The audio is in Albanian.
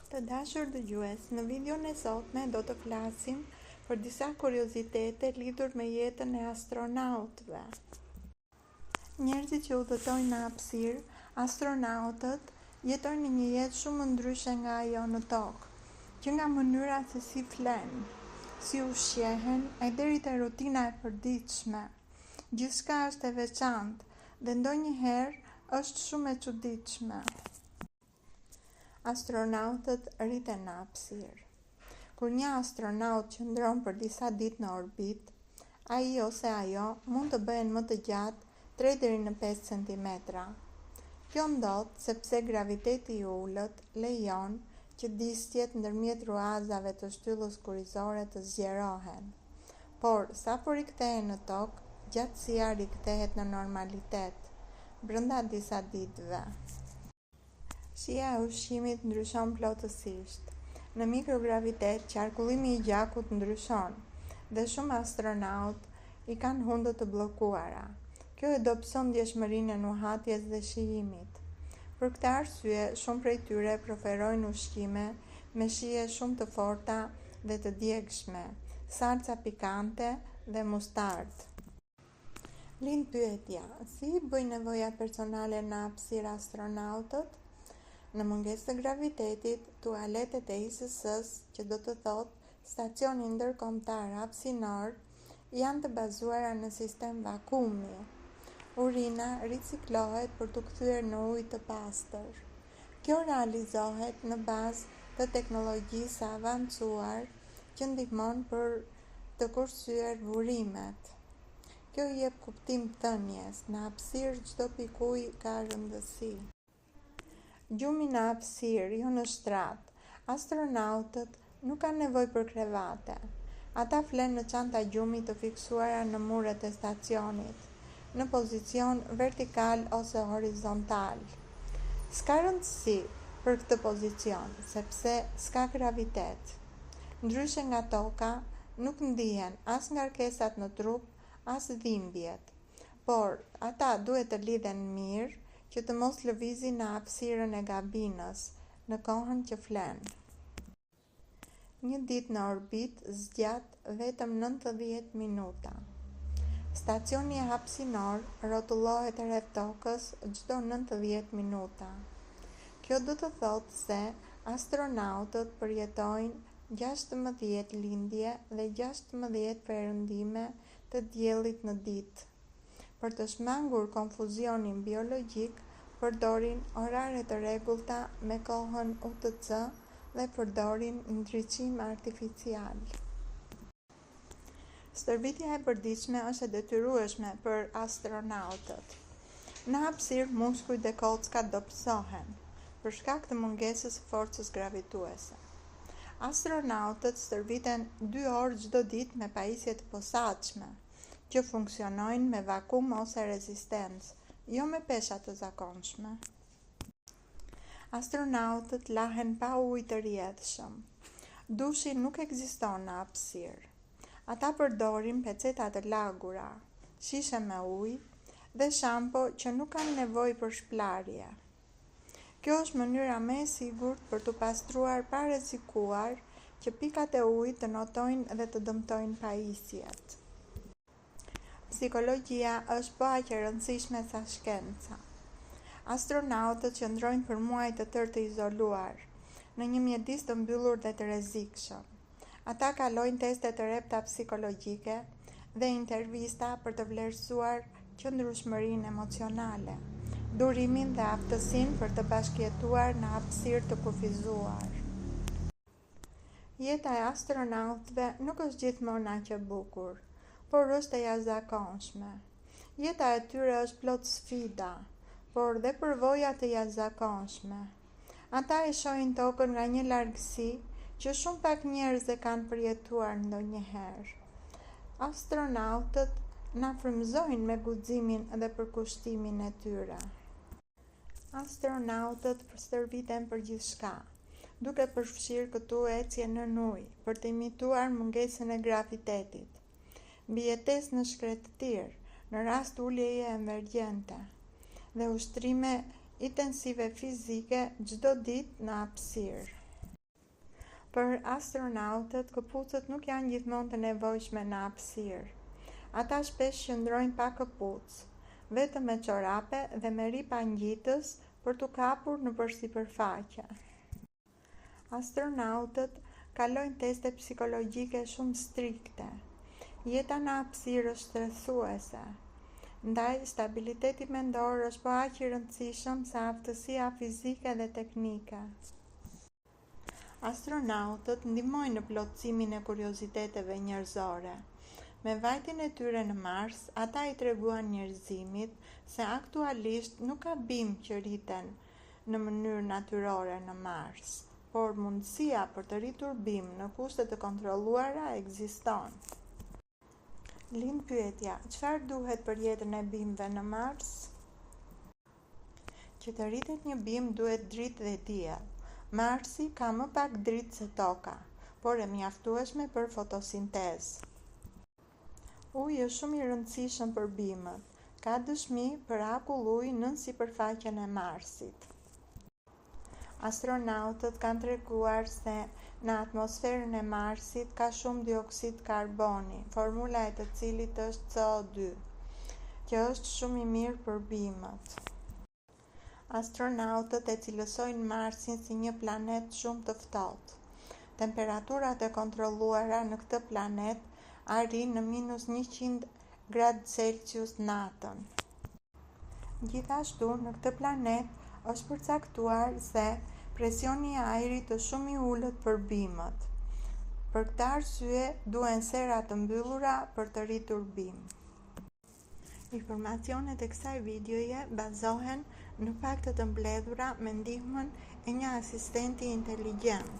Të dashur dëgjues, në videon e sotme do të flasim për disa kuriozitete lidhur me jetën e astronautëve. Njerëzit që udhëtojnë në hapësirë, astronautët, jetojnë në një jetë shumë ndryshe nga ajo në tokë, që nga mënyra se si flenë, si ushqehen, e deri te rutina e përditshme. Gjithçka është e veçantë dhe ndonjëherë është shumë e çuditshme. Astronautët rriten në hapësirë. Kur një astronaut qëndron për disa ditë në orbitë, ai ose ajo mund të bëhen më të gjatë 3 deri në 5 cm. Kjo ndodh sepse graviteti i ulët lejon që disqjet ndërmjet ruazave të shtyllës kurrizore të zgjerohen. Por sa po rikthehen në tokë, gjatësia rikthehet në normalitet brenda disa ditëve. Shija e ushqimit ndryshon plotësisht. Në mikrogravitet, qarkullimi i gjakut ndryshon dhe shumë astronautë i kanë hundët të bllokuara. Kjo e dobëson ndjeshmërinë e nuhatjes dhe shijimit. Për këtë arsye, shumë prej tyre preferojnë ushqime me shije shumë të forta dhe të djegshme, salca pikante dhe mustardë. Lind pyetja: si i bëjnë nevojat personale në hapësirë astronautët? Në mungesë të gravitetit, tualetet e ISS-s, që do të thotë Stacioni Ndërkombëtar Hapësinor, janë të bazuara në sistem vakumi. Urina riciklohet për t'u kthyer në ujë të pastër. Kjo realizohet në bazë të teknologjisë së avancuar që ndihmon për të kursyer burimet. Kjo i jep kuptim thënies: në hapësirë çdo pikë uji ka rëndësi. Gjumi në hapësirë, jo në shtrat. Astronautët nuk kanë nevojë për krevate. Ata flenë në çanta gjumi të fiksuara në muret e stacionit, në pozicion vertikal ose horizontal. S'ka rëndësi për këtë pozicion, sepse s'ka gravitet. Ndryshe nga toka, nuk ndihen as ngarkesat në trup, as dhimbjet. Por ata duhet të lidhen mirë që të mos lëvizin në hapësirën e kabinës në kohën që flenë. Një ditë në orbitë zgjat vetëm 90 minuta. Stacioni hapësinor rrotullohet rreth tokës çdo 90 minuta. Kjo do të thotë se astronautët përjetojnë 16 lindje dhe 16 perëndime të diellit në ditë. Për të shmangur konfuzionin biologjik, përdorin orare të rregullta me kohën UTC dhe përdorin ndriçim artificial. Stërvitja e përditshme është e detyrueshme për astronautët. Në hapësirë, muskujt dhe kockat dobësohen për shkak të mungesës së forcës gravituese. Astronautët stërviten 2 orë çdo ditë me pajisje të posaçme, që funksionojnë me vakum ose rezistencë, jo me pesha të zakonshme. Astronautët lahen pa ujë të rrjedhshëm. Dushi nuk ekziston në hapësirë. Ata përdorin peceta të lagura, shishe me ujë dhe shampo që nuk kanë nevojë për shplarje. Kjo është mënyra më e sigurt për t'u pastruar pa rrezikuar që pikat e ujit të notojnë dhe të dëmtojnë pajisjet. Psikologjia është po aq e rëndësishme sa shkenca. Astronautët qëndrojnë për muaj të tërë të izoluar, në një mjedis të mbyllur dhe të rrezikshëm. Ata kalojnë teste të repta psikologjike dhe intervista për të vlerësuar qëndrueshmërinë emocionale, durimin dhe aftësinë për të bashkëjetuar në hapësirë të kufizuar. Jeta e astronautëve nuk është gjithmonë aq e bukur, por është e jashtëzakonshme. Jeta e tyre është plot sfida, por dhe përvoja të jashtëzakonshme. Ata e shohin tokën nga një largësi që shumë pak njerëz e kanë përjetuar ndonjëherë. Astronautët na frymëzojnë me guximin dhe përkushtimin e tyre. Astronautët stërviten për gjithçka, duke përfshirë këtu ecje nën ujë për të imituar mungesën e gravitetit, mbijetesë në shkretëtirë në rast uljeje emergjente dhe ushtrime intensive fizike çdo ditë në hapësirë. Për astronautët, këpucët nuk janë gjithmonë të nevojshme në hapësirë. Ata shpesh qëndrojnë pa këpucë, vetëm me çorape dhe me ripa ngjitës për t'u kapur nëpër sipërfaqe. Astronautët kalojnë teste psikologjike shumë strikte. Jeta në hapësirë është stresuese, ndaj stabiliteti mendor është po aq i rëndësishëm sa aftësia fizike dhe teknike. Astronautët ndihmojnë në plotësimin e kurioziteteve njerëzore. Me vajtjen e tyre në Mars, ata i treguan njerëzimit se aktualisht nuk ka bimë që rriten në mënyrë natyrore në Mars, por mundësia për të rritur bimë në kushte të kontrolluara ekziston. Lind pyetja: çfarë duhet për jetën e bimëve në Mars? Që të rritet një bimë duhet dritë dhe diell. Marsi ka më pak dritë se Toka, por e mjaftueshme për fotosintezë. Uji është shumë i rëndësishëm për bimët. Ka dëshmi për akull ujë nën sipërfaqen e Marsit. Astronautët kanë treguar se në atmosferën e Marsit ka shumë dioksid karboni, formula e të cilit është CO2, që është shumë i mirë për bimët. Astronautët e cilësojnë Marsin si një planet shumë të ftohtë. Temperaturat e kontrolluara në këtë planet arrin në -100°C natën. Gjithashtu, në këtë planet është përcaktuar se presioni i ajrit është shumë i ulët për bimët. Për këtë arsye, duhen sera të mbyllura për të rritur bimë. Informacionet e kësaj videoje bazohen në fakte të mbledhura me ndihmën e një asistenti inteligjent.